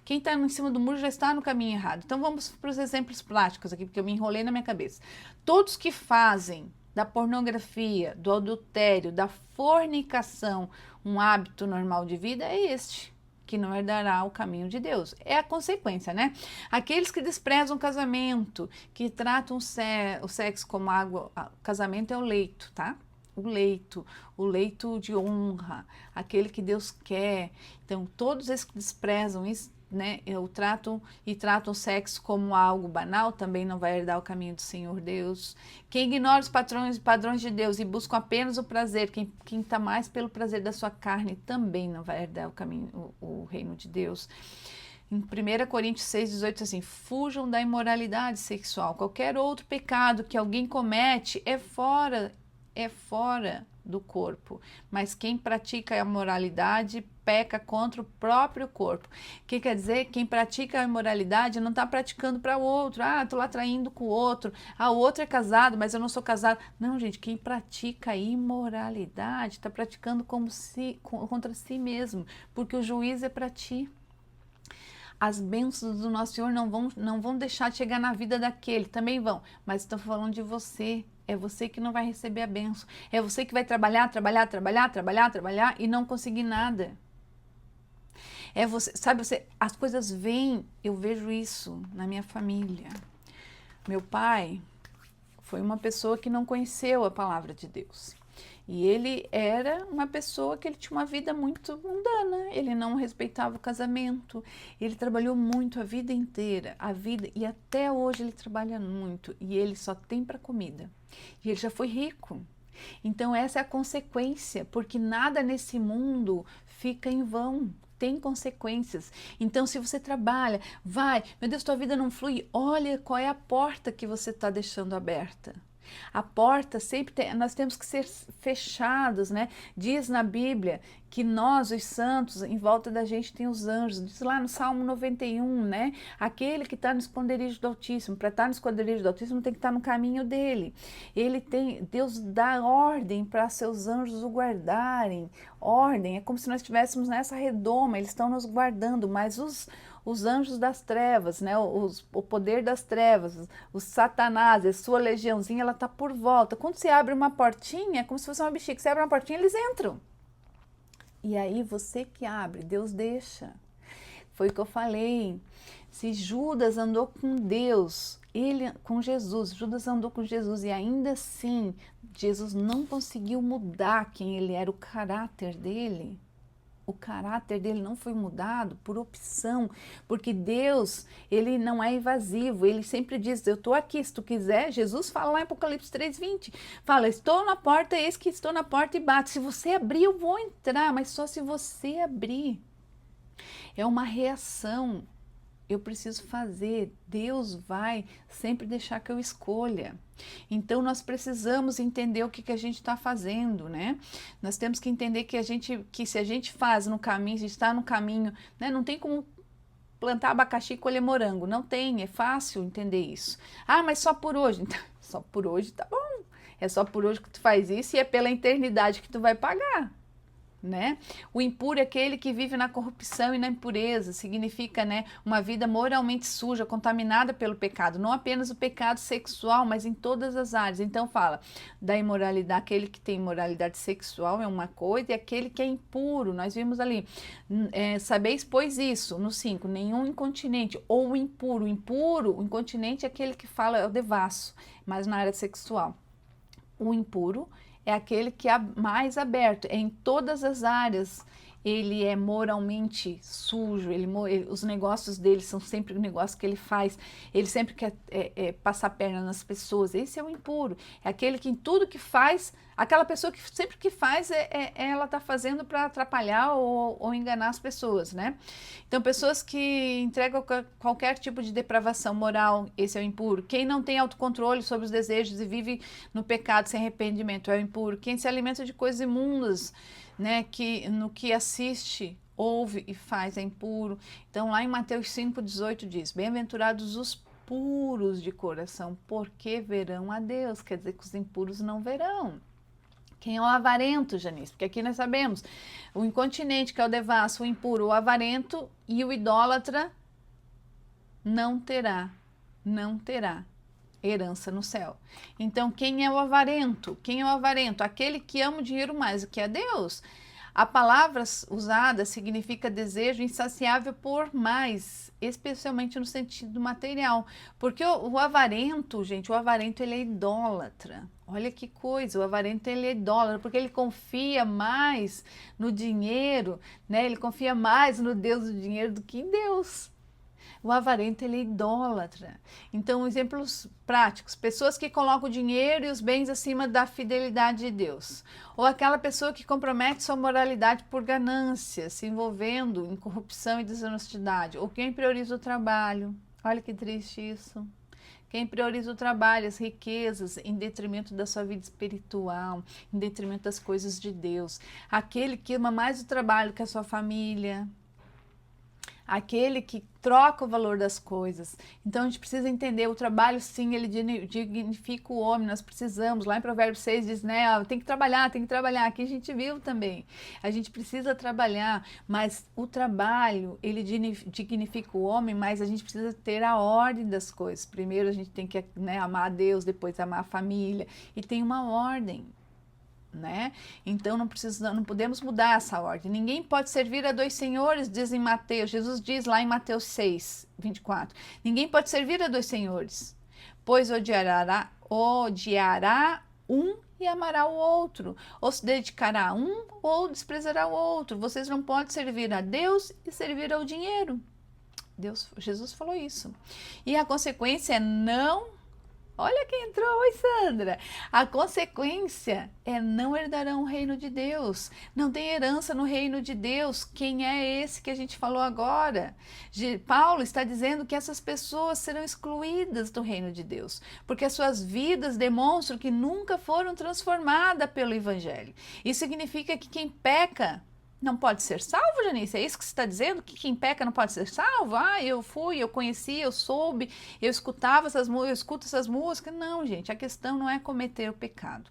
Quem está em cima do muro já está no caminho errado. Então vamos para os exemplos práticos aqui, porque eu me enrolei na minha cabeça. Todos que fazem da pornografia, do adultério, da fornicação um hábito normal de vida é este, que não herdará o caminho de Deus. É a consequência, né? Aqueles que desprezam o casamento, que tratam o sexo como água, o casamento é o leito, tá? O leito de honra, aquele que Deus quer. Então, todos esses que desprezam isso, né, tratam o sexo como algo banal, também não vai herdar o caminho do Senhor Deus. Quem ignora os padrões de Deus e busca apenas o prazer, quem está mais pelo prazer da sua carne, também não vai herdar o caminho, o reino de Deus. Em 1 Coríntios 6,18, assim, fujam da imoralidade sexual. Qualquer outro pecado que alguém comete é fora do corpo, mas quem pratica a imoralidade peca contra o próprio corpo. O que quer dizer? Quem pratica a imoralidade não está praticando para o outro. Ah, estou lá traindo com o outro. Ah, o outro é casado, mas eu não sou casado. Não, gente, quem pratica a imoralidade está praticando contra si mesmo, porque o juízo é para ti. As bênçãos do nosso Senhor não vão deixar de chegar na vida daquele, também vão, mas estou falando de você. É você que não vai receber a bênção. É você que vai trabalhar e não conseguir nada. É você, sabe, as coisas vêm, eu vejo isso na minha família. Meu pai foi uma pessoa que não conheceu a palavra de Deus. E ele era uma pessoa que ele tinha uma vida muito mundana, ele não respeitava o casamento, ele trabalhou muito a vida inteira, e até hoje ele trabalha muito, e ele só tem para comida. E ele já foi rico. Então essa é a consequência, porque nada nesse mundo fica em vão. Tem consequências. Então, se você trabalha, meu Deus, tua vida não flui, olha qual é a porta que você está deixando aberta. A porta sempre nós temos que ser fechados, né? Diz na Bíblia que nós, os santos, em volta da gente tem os anjos. Diz lá no Salmo 91, né? Aquele que está no esconderijo do Altíssimo. Para estar no esconderijo do Altíssimo tem que estar no caminho dele. Deus dá ordem para seus anjos o guardarem. Ordem, é como se nós estivéssemos nessa redoma, eles estão nos guardando, mas os anjos das trevas, né? O poder das trevas, o Satanás, a sua legiãozinha, ela está por volta. Quando você abre uma portinha, é como se fosse uma bexiga, você abre uma portinha, eles entram. E aí você que abre, Deus deixa. Foi o que eu falei. Se Judas andou com Deus, Judas andou com Jesus e ainda assim Jesus não conseguiu mudar quem ele era, o caráter dele. O caráter dele não foi mudado por opção, porque Deus, ele não é invasivo, ele sempre diz, eu estou aqui, se tu quiser. Jesus fala lá em Apocalipse 3:20, fala, estou na porta, eis que estou na porta e bato, se você abrir eu vou entrar, mas só se você abrir. É uma reação, eu preciso fazer, Deus vai sempre deixar que eu escolha. Então nós precisamos entender o que a gente está fazendo, né? Nós temos que entender que se a gente faz no caminho, a gente está no caminho, né? Não tem como plantar abacaxi e colher morango, não tem, é fácil entender isso. Ah, mas só por hoje, então, só por hoje tá bom, é só por hoje que tu faz isso e é pela eternidade que tu vai pagar. Né? O impuro é aquele que vive na corrupção e na impureza, significa, né, uma vida moralmente suja, contaminada pelo pecado, não apenas o pecado sexual, mas em todas as áreas. Então fala da imoralidade, aquele que tem imoralidade sexual é uma coisa, e aquele que é impuro, nós vimos ali, sabeis pois isso, no 5, nenhum incontinente, ou o impuro, o incontinente é aquele que fala, é o devasso, mas na área sexual. O impuro é aquele que é mais aberto, é em todas as áreas, ele é moralmente sujo, os negócios dele são sempre o negócio que ele faz, ele sempre quer passar a perna nas pessoas, esse é o impuro, é aquele que em tudo que faz, aquela pessoa que sempre que faz, ela está fazendo para atrapalhar ou enganar as pessoas, né? Então, pessoas que entregam qualquer tipo de depravação moral, esse é o impuro. Quem não tem autocontrole sobre os desejos e vive no pecado sem arrependimento é o impuro. Quem se alimenta de coisas imundas, né, que no que assiste, ouve e faz é impuro. Então, lá em Mateus 5,18 diz: bem-aventurados os puros de coração, porque verão a Deus. Quer dizer que os impuros não verão. Quem é o avarento, Janice? Porque aqui nós sabemos, o incontinente, que é o devasso, o impuro, o avarento e o idólatra não terá herança no céu. Então, quem é o avarento? Quem é o avarento? Aquele que ama o dinheiro mais do que a Deus. A palavra usada significa desejo insaciável por mais, especialmente no sentido material. Porque o avarento, gente, o avarento ele é idólatra. Olha que coisa, o avarento ele é idólatra, porque ele confia mais no dinheiro, né? Ele confia mais no Deus do dinheiro do que em Deus. O avarento ele é idólatra. Então, exemplos práticos: pessoas que colocam o dinheiro e os bens acima da fidelidade de Deus. Ou aquela pessoa que compromete sua moralidade por ganância, se envolvendo em corrupção e desonestidade. Ou quem prioriza o trabalho. Olha que triste isso. Quem prioriza o trabalho, as riquezas, em detrimento da sua vida espiritual, em detrimento das coisas de Deus. Aquele que ama mais o trabalho que a sua família. Aquele que troca o valor das coisas. Então a gente precisa entender, o trabalho sim, ele dignifica o homem, nós precisamos, lá em Provérbios 6 diz, né, tem que trabalhar, aqui a gente viu também, a gente precisa trabalhar, mas o trabalho, ele dignifica o homem, mas a gente precisa ter a ordem das coisas. Primeiro a gente tem que, né, amar a Deus, depois amar a família, e tem uma ordem. Né? Então não podemos mudar essa ordem. Ninguém pode servir a dois senhores, diz em Mateus. Jesus diz lá em Mateus 6, 24. Ninguém pode servir a dois senhores, pois odiará um e amará o outro, ou se dedicará a um ou desprezará o outro. Vocês não podem servir a Deus e servir ao dinheiro. Jesus falou isso. E a consequência é não. Olha quem entrou, oi Sandra. A consequência é não herdarão o reino de Deus. Não tem herança no reino de Deus. Quem é esse que a gente falou agora? Paulo está dizendo que essas pessoas serão excluídas do reino de Deus, porque as suas vidas demonstram que nunca foram transformadas pelo Evangelho. Isso significa que quem peca não pode ser salvo, Janice? É isso que você está dizendo? Que quem peca não pode ser salvo? Ah, eu conheci, eu soube, eu escuto essas músicas. Não, gente, a questão não é cometer o pecado,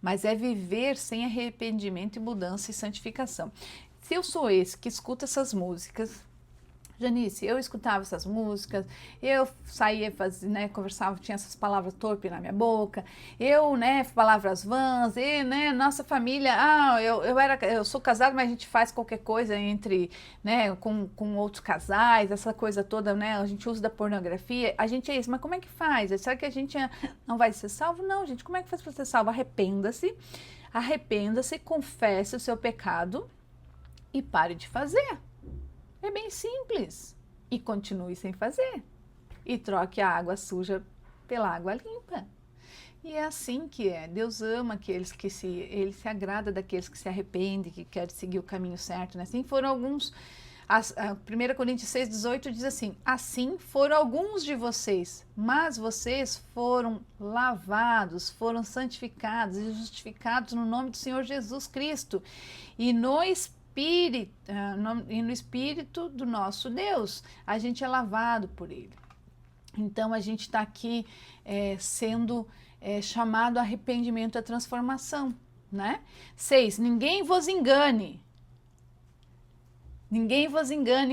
mas é viver sem arrependimento e mudança e santificação. Se eu sou esse que escuta essas músicas, Janice, eu escutava essas músicas, eu saía, né, conversava, tinha essas palavras torpes na minha boca, eu, né, palavras vãs, e, né, nossa família, eu sou casada, mas a gente faz qualquer coisa entre, né, com outros casais, essa coisa toda, né, a gente usa da pornografia, a gente é isso, mas como é que faz? Será que a gente não vai ser salvo? Não, gente, como é que faz para ser salvo? Arrependa-se, confesse o seu pecado e pare de fazer. É bem simples. E continue sem fazer. E troque a água suja pela água limpa. E é assim que é. Deus ama aqueles que Ele se agrada daqueles que se arrependem, que querem seguir o caminho certo. Né? Assim foram alguns. 1 Coríntios 6,18 diz assim: assim foram alguns de vocês, mas vocês foram lavados, foram santificados e justificados no nome do Senhor Jesus Cristo. E no Espírito do nosso Deus, a gente é lavado por Ele. Então a gente está aqui sendo chamado a arrependimento e a transformação, né? 6, ninguém vos engane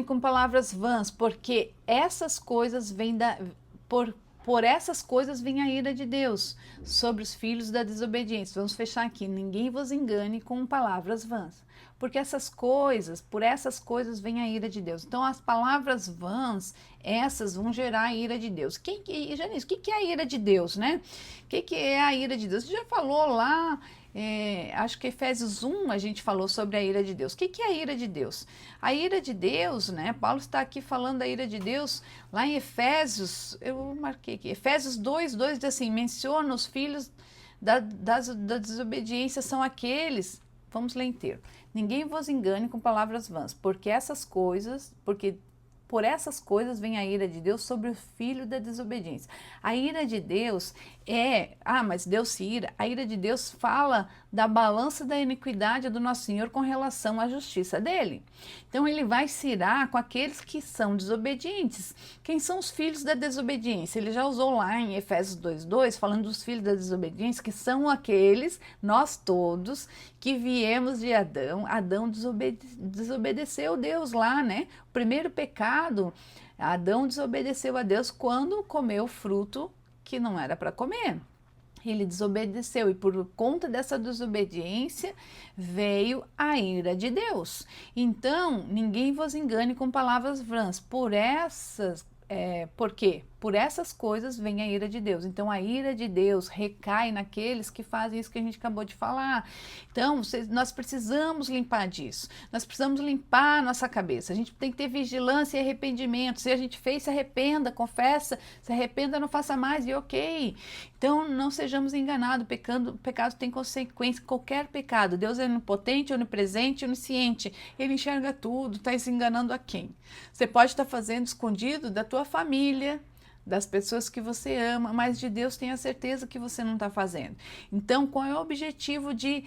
com palavras vãs, porque essas coisas vêm por essas coisas vem a ira de Deus sobre os filhos da desobediência. Vamos fechar aqui. Ninguém vos engane com palavras vãs, porque por essas coisas vem a ira de Deus. Então, as palavras vãs, essas vão gerar a ira de Deus. Janice, o que é a ira de Deus, né? O que é a ira de Deus? Você já falou lá acho que Efésios 1 a gente falou sobre a ira de Deus. O que é a ira de Deus? A ira de Deus, né? Paulo está aqui falando da ira de Deus, lá em Efésios, eu marquei aqui, Efésios 2 diz assim, menciona os filhos da desobediência são aqueles, vamos ler inteiro, ninguém vos engane com palavras vãs, porque por essas coisas vem a ira de Deus sobre o filho da desobediência. A ira de Deus mas Deus se ira. A ira de Deus fala da balança da iniquidade do nosso Senhor com relação à justiça dele. Então ele vai se irar com aqueles que são desobedientes. Quem são os filhos da desobediência? Ele já usou lá em Efésios 2:2, falando dos filhos da desobediência, que são aqueles, nós todos, que viemos de Adão. Adão desobedeceu Deus lá, né? O primeiro pecado, Adão desobedeceu a Deus quando comeu o fruto que não era para comer. Ele desobedeceu e por conta dessa desobediência veio a ira de Deus. Então, ninguém vos engane com palavras vãs. Por quê? Por essas coisas vem a ira de Deus. Então, a ira de Deus recai naqueles que fazem isso que a gente acabou de falar. Então, nós precisamos limpar disso. Nós precisamos limpar a nossa cabeça. A gente tem que ter vigilância e arrependimento. Se a gente fez, se arrependa, confessa. Se arrependa, não faça mais e ok. Então, não sejamos enganados. Pecado tem consequência. Qualquer pecado. Deus é onipotente, onipresente, onisciente. Ele enxerga tudo. Está se enganando a quem? Você pode estar fazendo escondido da tua família, das pessoas que você ama, mas de Deus tenha certeza que você não está fazendo. Então, qual é o objetivo de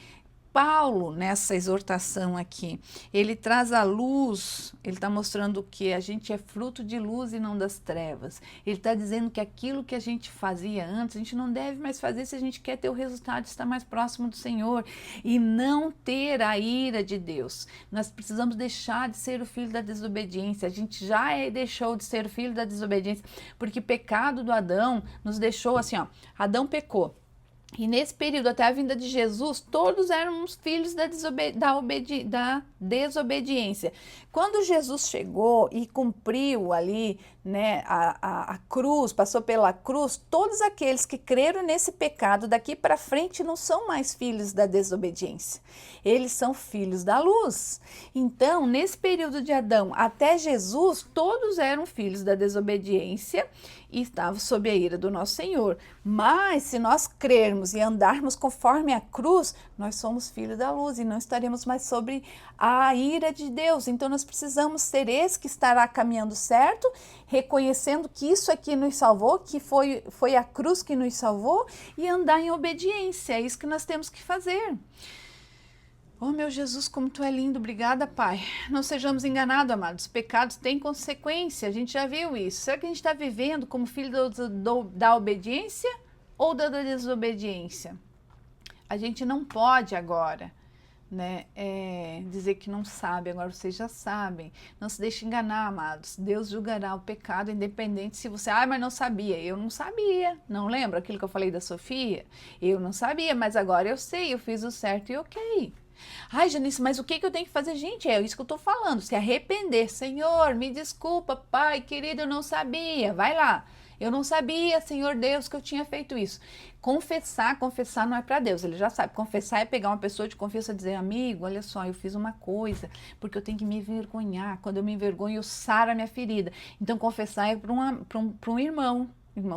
Paulo nessa exortação aqui? Ele traz a luz, ele está mostrando que a gente é fruto de luz e não das trevas. Ele está dizendo que aquilo que a gente fazia antes, a gente não deve mais fazer se a gente quer ter o resultado de estar mais próximo do Senhor e não ter a ira de Deus. Nós precisamos deixar de ser o filho da desobediência. A gente já deixou de ser o filho da desobediência, porque o pecado do Adão nos deixou assim, ó, Adão pecou. E nesse período, até a vinda de Jesus, todos eram os filhos da desobediência. Quando Jesus chegou e cumpriu ali, né, a cruz, passou pela cruz, todos aqueles que creram nesse pecado daqui para frente não são mais filhos da desobediência. Eles são filhos da luz. Então, nesse período de Adão até Jesus, todos eram filhos da desobediência e estavam sob a ira do nosso Senhor. Mas se nós crermos e andarmos conforme a cruz, nós somos filhos da luz e não estaremos mais sobre a ira de Deus. Então nós precisamos ser esse que estará caminhando certo, reconhecendo que isso aqui nos salvou, que foi a cruz que nos salvou, e andar em obediência. É isso que nós temos que fazer. Oh, meu Jesus, como Tu é lindo, obrigada, Pai. Não sejamos enganados, amados, pecados têm consequência, a gente já viu isso. Será que a gente está vivendo como filho da obediência ou da desobediência? A gente não pode agora, né, dizer que não sabe, agora vocês já sabem. Não se deixe enganar, amados. Deus julgará o pecado, independente se você... mas não sabia. Eu não sabia. Não lembra aquilo que eu falei da Sofia? Eu não sabia, mas agora eu sei, eu fiz o certo e ok. Ai, Janice, mas o que eu tenho que fazer? Gente, é isso que eu tô falando. Se arrepender. Senhor, me desculpa, Pai, querido, eu não sabia. Vai lá. Eu não sabia, Senhor Deus, que eu tinha feito isso. Confessar não é para Deus, ele já sabe. Confessar é pegar uma pessoa de confiança e dizer, amigo, olha só, eu fiz uma coisa, porque eu tenho que me envergonhar. Quando eu me envergonho, eu saro a minha ferida. Então, confessar é para um irmão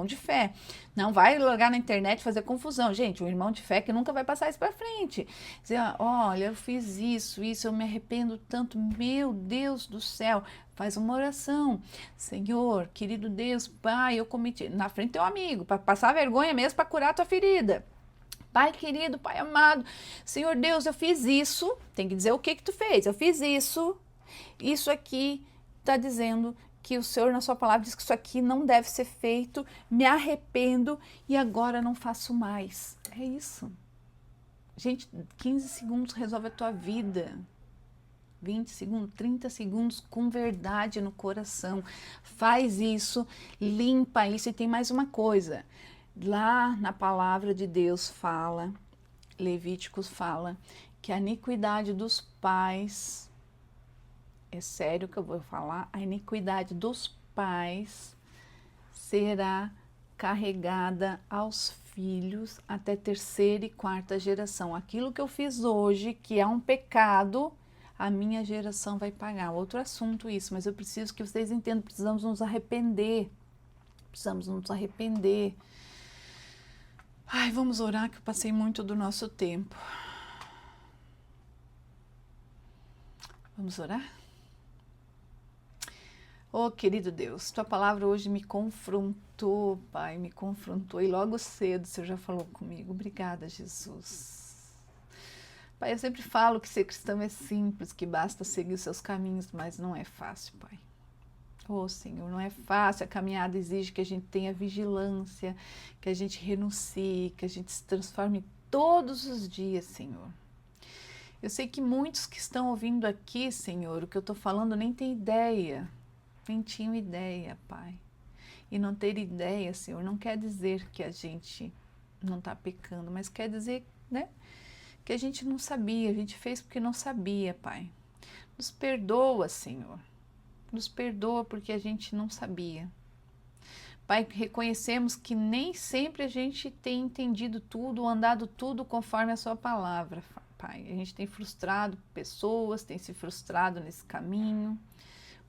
de fé. Não vai largar na internet fazer confusão. Gente, um irmão de fé que nunca vai passar isso para frente. Dizer, olha, eu fiz isso, eu me arrependo tanto. Meu Deus do céu. Faz uma oração. Senhor, querido Deus, Pai, eu cometi... Na frente do teu amigo, para passar vergonha mesmo, para curar a tua ferida. Pai querido, Pai amado, Senhor Deus, eu fiz isso. Tem que dizer o que tu fez. Eu fiz isso. Isso aqui está dizendo que o Senhor na sua palavra diz que isso aqui não deve ser feito, me arrependo e agora não faço mais. É isso. Gente, 15 segundos resolve a tua vida. 20 segundos, 30 segundos com verdade no coração. Faz isso, limpa isso. E tem mais uma coisa. Lá na palavra de Deus fala, Levíticos fala, que a iniquidade dos pais... É sério que eu vou falar, a iniquidade dos pais será carregada aos filhos até terceira e quarta geração. Aquilo que eu fiz hoje, que é um pecado, a minha geração vai pagar. Outro assunto isso, mas eu preciso que vocês entendam, precisamos nos arrepender. Precisamos nos arrepender. Ai, vamos orar que eu passei muito do nosso tempo. Vamos orar? Oh, querido Deus, tua palavra hoje me confrontou, Pai, me confrontou e logo cedo o Senhor já falou comigo. Obrigada, Jesus. Pai, eu sempre falo que ser cristão é simples, que basta seguir os seus caminhos, mas não é fácil, Pai. Oh, Senhor, não é fácil, a caminhada exige que a gente tenha vigilância, que a gente renuncie, que a gente se transforme todos os dias, Senhor. Eu sei que muitos que estão ouvindo aqui, Senhor, o que eu estou falando nem tem ideia, nem tinham ideia, Pai. E não ter ideia, Senhor, não quer dizer que a gente não está pecando, mas quer dizer, né, que a gente não sabia, a gente fez porque não sabia, Pai. Nos perdoa, Senhor. Nos perdoa porque a gente não sabia. Pai, reconhecemos que nem sempre a gente tem entendido tudo, andado tudo conforme a sua palavra, Pai. A gente tem frustrado pessoas, tem se frustrado nesse caminho.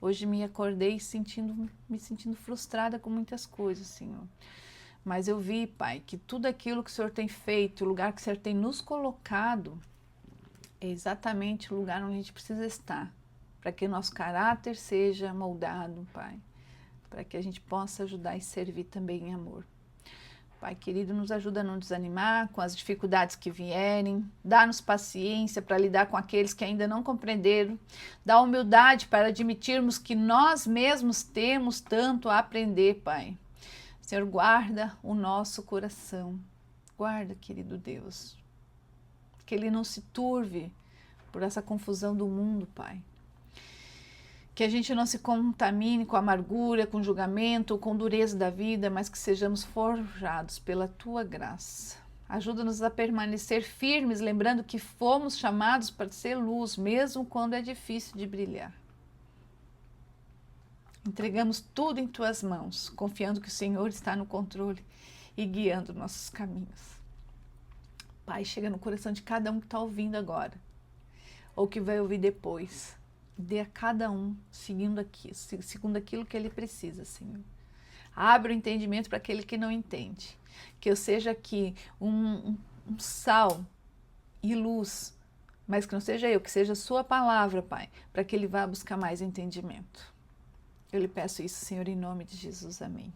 Hoje me acordei me sentindo frustrada com muitas coisas, Senhor. Mas eu vi, Pai, que tudo aquilo que o Senhor tem feito, o lugar que o Senhor tem nos colocado, é exatamente o lugar onde a gente precisa estar, para que o nosso caráter seja moldado, Pai, para que a gente possa ajudar e servir também em amor. Pai querido, nos ajuda a não desanimar com as dificuldades que vierem, dá-nos paciência para lidar com aqueles que ainda não compreenderam, dá humildade para admitirmos que nós mesmos temos tanto a aprender, Pai. Senhor, guarda o nosso coração, guarda, querido Deus, que ele não se turve por essa confusão do mundo, Pai. Que a gente não se contamine com amargura, com julgamento, com dureza da vida, mas que sejamos forjados pela Tua graça. Ajuda-nos a permanecer firmes, lembrando que fomos chamados para ser luz, mesmo quando é difícil de brilhar. Entregamos tudo em Tuas mãos, confiando que o Senhor está no controle e guiando nossos caminhos. Pai, chega no coração de cada um que está ouvindo agora, ou que vai ouvir depois. Dê a cada um segundo aquilo que ele precisa, Senhor. Abre o entendimento para aquele que não entende. Que eu seja aqui um sal e luz, mas que não seja eu, que seja a sua palavra, Pai, para que ele vá buscar mais entendimento. Eu lhe peço isso, Senhor, em nome de Jesus. Amém.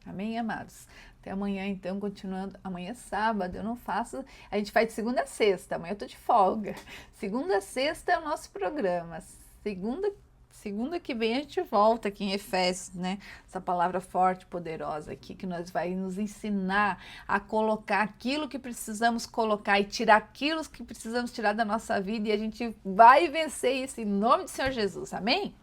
Amém, amados? Até amanhã, então, continuando. Amanhã é sábado, eu não faço... A gente faz de segunda a sexta, amanhã eu tô de folga. Segunda a sexta é o nosso programa. Segunda que vem a gente volta aqui em Efésios, né? Essa palavra forte, poderosa aqui, que nós vai nos ensinar a colocar aquilo que precisamos colocar e tirar aquilo que precisamos tirar da nossa vida, e a gente vai vencer isso em nome do Senhor Jesus. Amém?